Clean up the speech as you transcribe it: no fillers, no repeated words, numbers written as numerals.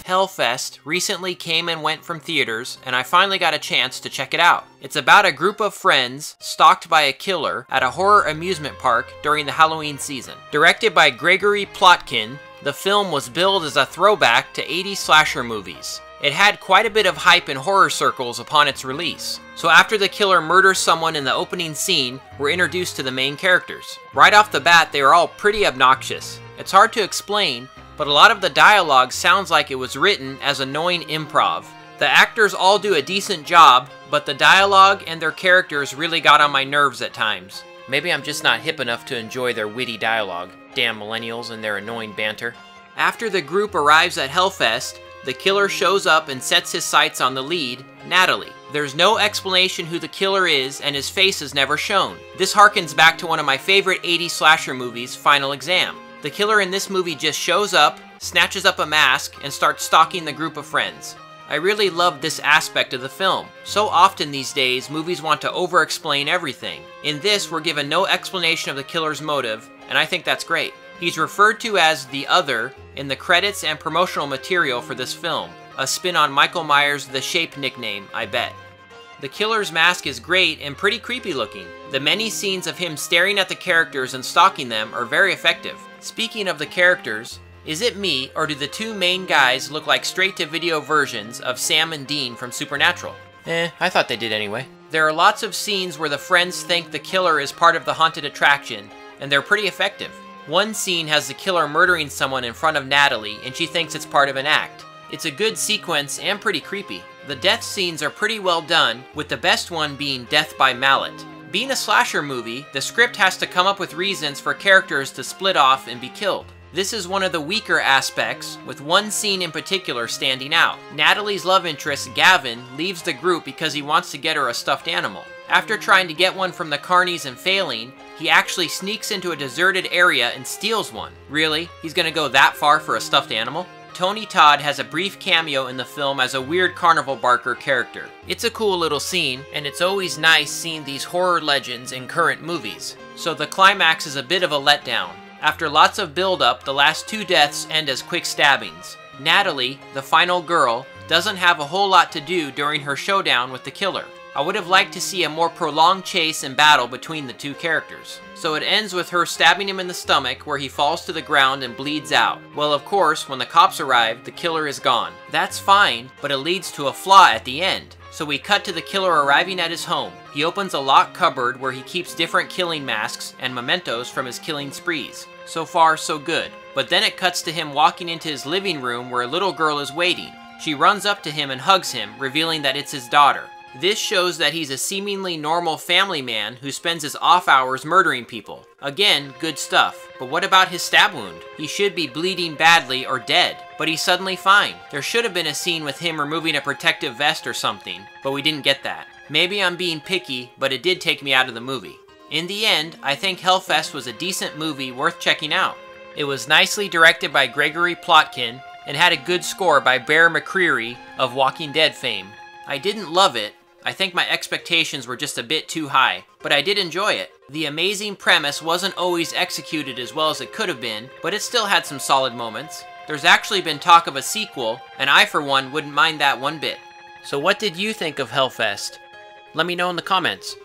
Hellfest recently came and went from theaters, and I finally got a chance to check it out. It's about a group of friends stalked by a killer at a horror amusement park during the Halloween season. Directed by Gregory Plotkin, the film was billed as a throwback to 80s slasher movies. It had quite a bit of hype in horror circles upon its release. So after the killer murders someone in the opening scene, we're introduced to the main characters. Right off the bat, they are all pretty obnoxious. It's hard to explain, but a lot of the dialogue sounds like it was written as annoying improv. The actors all do a decent job, but the dialogue and their characters really got on my nerves at times. Maybe I'm just not hip enough to enjoy their witty dialogue. Damn millennials and their annoying banter. After the group arrives at Hellfest, the killer shows up and sets his sights on the lead, Natalie. There's no explanation who the killer is, and his face is never shown. This harkens back to one of my favorite 80s slasher movies, Final Exam. The killer in this movie just shows up, snatches up a mask, and starts stalking the group of friends. I really loved this aspect of the film. So often these days, movies want to over-explain everything. In this, we're given no explanation of the killer's motive, and I think that's great. He's referred to as the Other in the credits and promotional material for this film, a spin on Michael Myers' The Shape nickname, I bet. The killer's mask is great and pretty creepy looking. The many scenes of him staring at the characters and stalking them are very effective. Speaking of the characters, is it me, or do the two main guys look like straight-to-video versions of Sam and Dean from Supernatural? I thought they did anyway. There are lots of scenes where the friends think the killer is part of the haunted attraction, and they're pretty effective. One scene has the killer murdering someone in front of Natalie, and she thinks it's part of an act. It's a good sequence and pretty creepy. The death scenes are pretty well done, with the best one being Death by Mallet. Being a slasher movie, the script has to come up with reasons for characters to split off and be killed. This is one of the weaker aspects, with one scene in particular standing out. Natalie's love interest, Gavin, leaves the group because he wants to get her a stuffed animal. After trying to get one from the carnies and failing, he actually sneaks into a deserted area and steals one. Really? He's gonna go that far for a stuffed animal? Tony Todd has a brief cameo in the film as a weird carnival barker character. It's a cool little scene, and it's always nice seeing these horror legends in current movies. So the climax is a bit of a letdown. After lots of build-up, the last two deaths end as quick stabbings. Natalie, the final girl, doesn't have a whole lot to do during her showdown with the killer. I would have liked to see a more prolonged chase and battle between the two characters. So it ends with her stabbing him in the stomach, where he falls to the ground and bleeds out. Well, of course, when the cops arrive, the killer is gone. That's fine, but it leads to a flaw at the end. So we cut to the killer arriving at his home. He opens a locked cupboard where he keeps different killing masks and mementos from his killing sprees. So far, so good. But then it cuts to him walking into his living room where a little girl is waiting. She runs up to him and hugs him, revealing that it's his daughter. This shows that he's a seemingly normal family man who spends his off hours murdering people. Again, good stuff. But what about his stab wound? He should be bleeding badly or dead, but he's suddenly fine. There should have been a scene with him removing a protective vest or something, but we didn't get that. Maybe I'm being picky, but it did take me out of the movie. In the end, I think Hellfest was a decent movie worth checking out. It was nicely directed by Gregory Plotkin and had a good score by Bear McCreary of Walking Dead fame. I didn't love it. I think my expectations were just a bit too high, but I did enjoy it. The amazing premise wasn't always executed as well as it could have been, but it still had some solid moments. There's actually been talk of a sequel, and I for one wouldn't mind that one bit. So what did you think of Hellfest? Let me know in the comments.